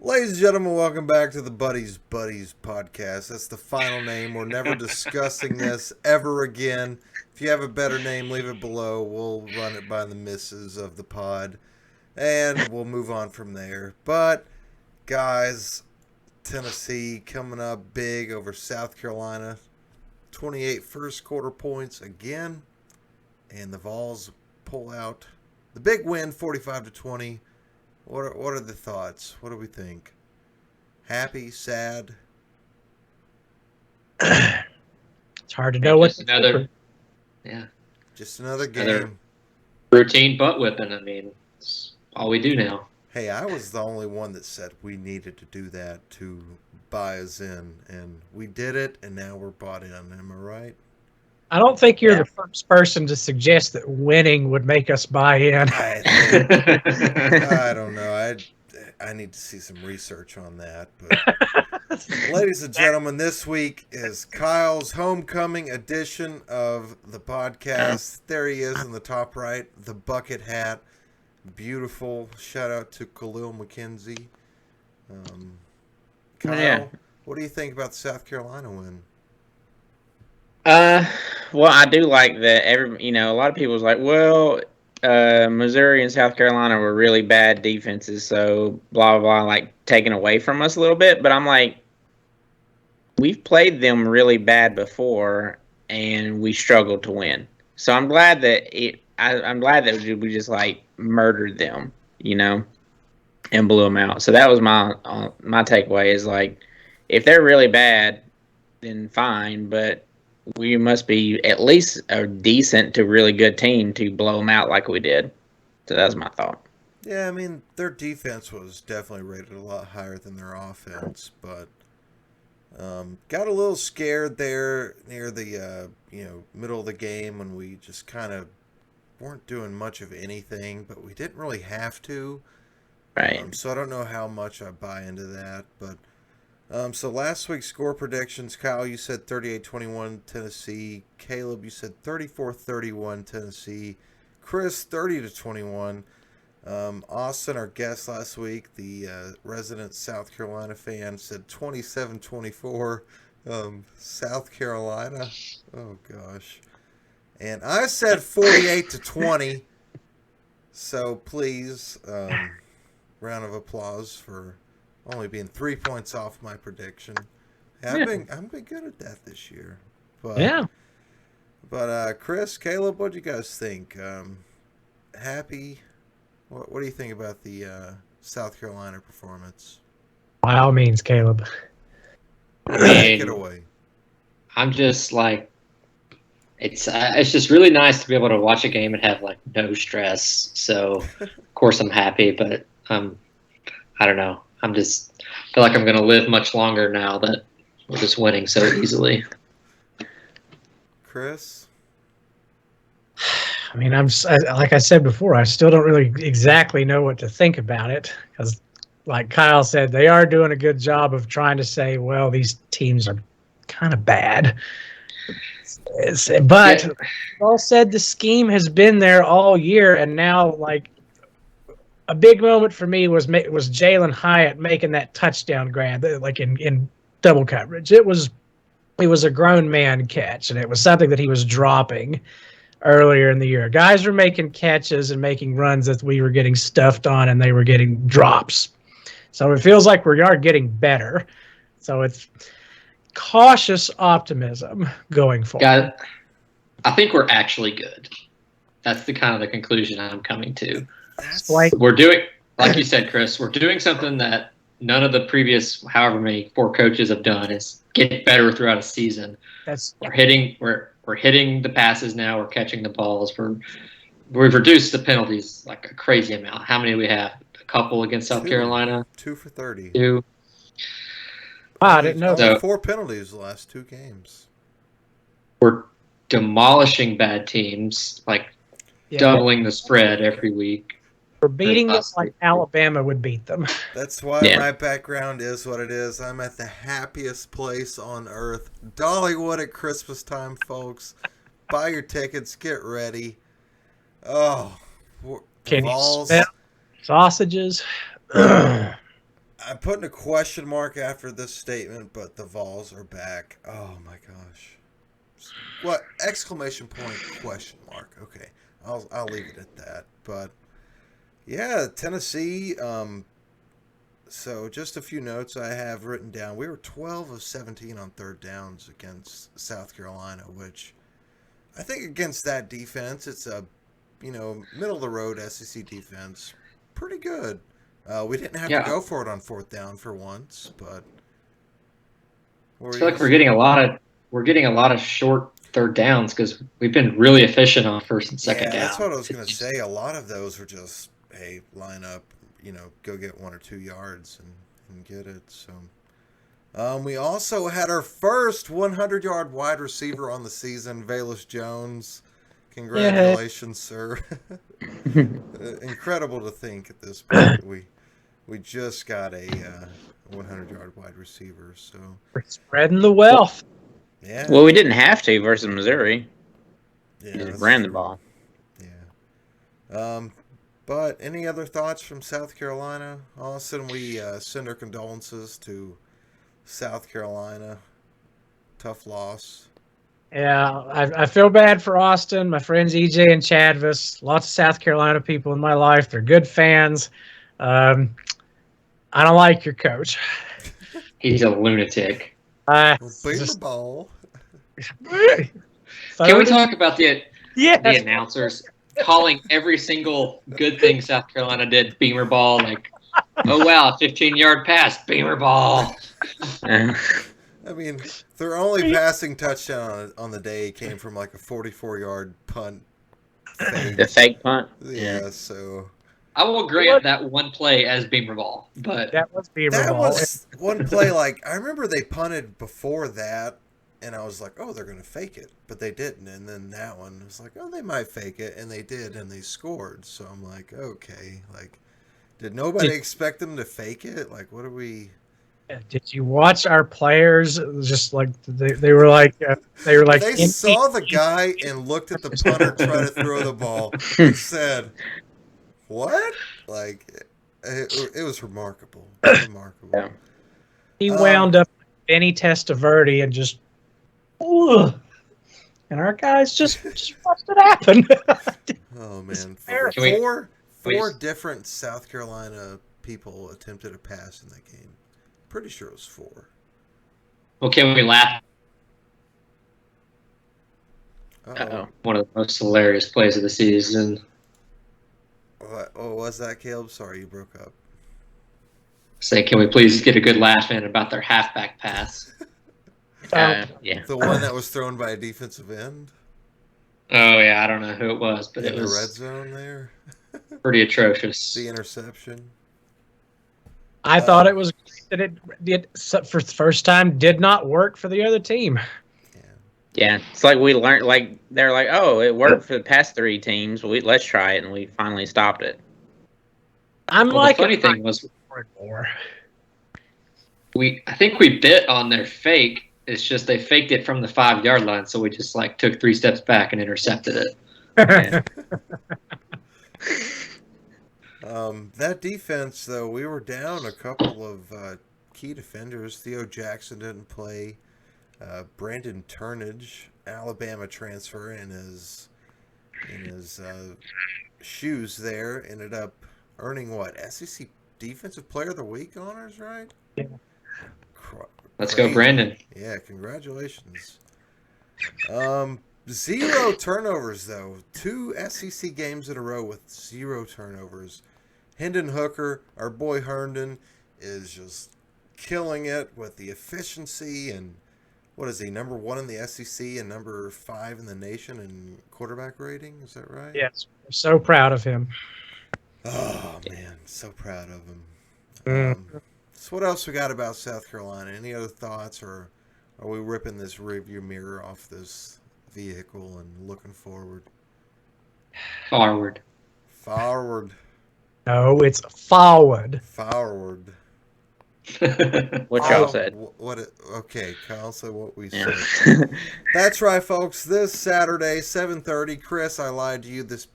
Ladies and gentlemen, welcome back to the Buddies podcast. That's the final name. We're never discussing this ever again. If you have a better name, leave it below. We'll run it by the misses of the pod, and we'll move on from there. But, guys, Tennessee coming up big over South Carolina. 28 first quarter points again, and the Vols pull out the big win, 45-20. What are the thoughts? What do we think? Happy, sad? It's hard to know what just another, yeah, Just another another game. routine butt whipping. I mean, it's all we do now. Hey, I was the only one that said we needed to do that to buy us in, and we did it, and now we're bought in. Am I right? I don't think you're the first person to suggest that winning would make us buy in. I don't know. I need to see some research on that. But ladies and gentlemen, this week is Kyle's homecoming edition of the podcast. There he is in the top right, the bucket hat. Beautiful. Shout out to Khalil McKenzie. Kyle, what do you think about the South Carolina win? Well, I do like that. A lot of people was like, well, Missouri and South Carolina were really bad defenses, so blah blah blah, like taken away from us a little bit. But I'm like, we've played them really bad before, and we struggled to win. So I'm glad that I'm glad that we just like murdered them, and blew them out. So that was my takeaway is like, if they're really bad, then fine, but we must be at least a decent to really good team to blow them out like we did. So that's my thought. Yeah, I mean, their defense was definitely rated a lot higher than their offense, but got a little scared there near the middle of the game when we just kind of weren't doing much of anything, but we didn't really have to. Right. So I don't know how much I buy into that, but so last week's score predictions, Kyle, you said 38-21 Tennessee. Caleb, you said 34-31 Tennessee. Chris, 30-21. Austin, our guest last week, the resident South Carolina fan, said 27-24 South Carolina. Oh, gosh. And I said 48-20. So please, round of applause for only being 3 points off my prediction. I've been good at that this year. But, Yeah. But Chris, Caleb, what do you guys think? Happy? What do you think about the South Carolina performance? By all means, Caleb. Take it away. I'm just like, it's just really nice to be able to watch a game and have like no stress. So of course I'm happy, but I don't know. I'm just feel like I'm going to live much longer now that we're just winning so easily. Chris? I mean, like I said before, I still don't really exactly know what to think about it because, like Kyle said, they are doing a good job of trying to say, well, these teams are kind of bad. But all said, the scheme has been there all year, and now like a big moment for me was Jalen Hyatt making that touchdown grab, like in double coverage. It was a grown man catch, and it was something that he was dropping earlier in the year. Guys were making catches and making runs that we were getting stuffed on, and they were getting drops. So it feels like we are getting better. So it's cautious optimism going forward. Guys, I think we're actually good. That's the kind of the conclusion I'm coming to. We're doing, like you said, Chris, we're doing something that none of the previous however many 4 coaches have done is get better throughout a season. We're hitting the passes now, we're catching the balls, we've reduced the penalties like a crazy amount. How many do we have? A couple against South Carolina? 2 for 30. 2. Wow, I didn't know. Only 4 penalties the last 2 games. We're demolishing bad teams, like doubling the spread every week. We're beating them like Alabama would beat them. That's why my background is what it is. I'm at the happiest place on earth. Dollywood at Christmas time, folks. Buy your tickets. Get ready. Oh, Can Vols. you smell sausages? I I'm putting a question mark after this statement, but the Vols are back. Oh my gosh. What? Exclamation point, question mark. Okay. I'll leave it at that. But yeah, Tennessee, so just a few notes I have written down. We were 12 of 17 on third downs against South Carolina, which I think against that defense, it's a, middle of the road SEC defense. Pretty good. We didn't have to go for it on fourth down for once, but I feel like we're getting a lot of short third downs because we've been really efficient on first and second down. That's what I was going to say. A lot of those were just, hey, line up, go get 1 or 2 yards and get it. So, we also had our first 100-yard wide receiver on the season, Velus Jones. Congratulations, sir. Incredible to think at this point we just got a 100-yard wide receiver. So we're spreading the wealth. Yeah. Well, we didn't have to versus Missouri. Yeah, just ran the ball. Yeah. But any other thoughts from South Carolina? Austin, we send our condolences to South Carolina. Tough loss. Yeah, I feel bad for Austin. My friends EJ and Chadvis, lots of South Carolina people in my life. They're good fans. I don't like your coach. He's a lunatic. The ball. Can we talk about the announcers calling every single good thing South Carolina did Beamer ball? Like, oh wow, 15-yard pass, Beamer ball. I mean, their only passing touchdown on the day came from like a 44-yard punt. The fake punt. Yeah, so I will grant that one play as Beamer ball, but that was Beamer that ball. was one play. Like I remember they punted before that, and I was like, "Oh, they're gonna fake it," but they didn't. And then that one was like, "Oh, they might fake it," and they did, and they scored. So I'm like, "Okay, like, did nobody expect them to fake it? Like, what are we?" Did you watch our players? Just like they were like they saw the guy and looked at the punter try to throw the ball and said, "What?" Like it was remarkable. Remarkable. Yeah. He wound up Benny Testaverde and just, and our guys just watched it happen. Oh man, four different South Carolina people attempted a pass in that game. Pretty sure it was 4. Well, can we laugh? Uh-oh. One of the most hilarious plays of the season. What was that, Caleb? Sorry, you broke up. Say, can we please get a good laugh in about their halfback pass? Yeah. The one that was thrown by a defensive end? Oh, yeah, I don't know who it was, but in it was the red zone there. Pretty atrocious. The interception. I thought it was that it did for the first time did not work for the other team. Yeah, it's like we learned. Like they're like, oh, it worked for the past 3 teams. Let's try it, and we finally stopped it. The funny thing was, I think we bit on their fake. It's just they faked it from the 5-yard line, so we just like took 3 steps back and intercepted it. Yeah. That defense, though, we were down a couple of key defenders. Theo Jackson didn't play. Brandon Turnage, Alabama transfer, in his shoes there, ended up earning what? SEC Defensive Player of the Week honors, right? Yeah. Let's go, Brandon. Yeah, congratulations. 0 turnovers, though. 2 SEC games in a row with 0 turnovers. Hendon Hooker, our boy Herndon, is just killing it with the efficiency and what is he, number 1 in the SEC and number 5 in the nation in quarterback rating? Is that right? Yes, we're so proud of him. Oh man, so proud of him. So what else we got about South Carolina? Any other thoughts, or are we ripping this rearview mirror off this vehicle and looking forward? Forward. No, it's forward. What y'all said. Okay, Kyle said what we said. That's right, folks. This Saturday, 7:30. Chris, I lied to you. This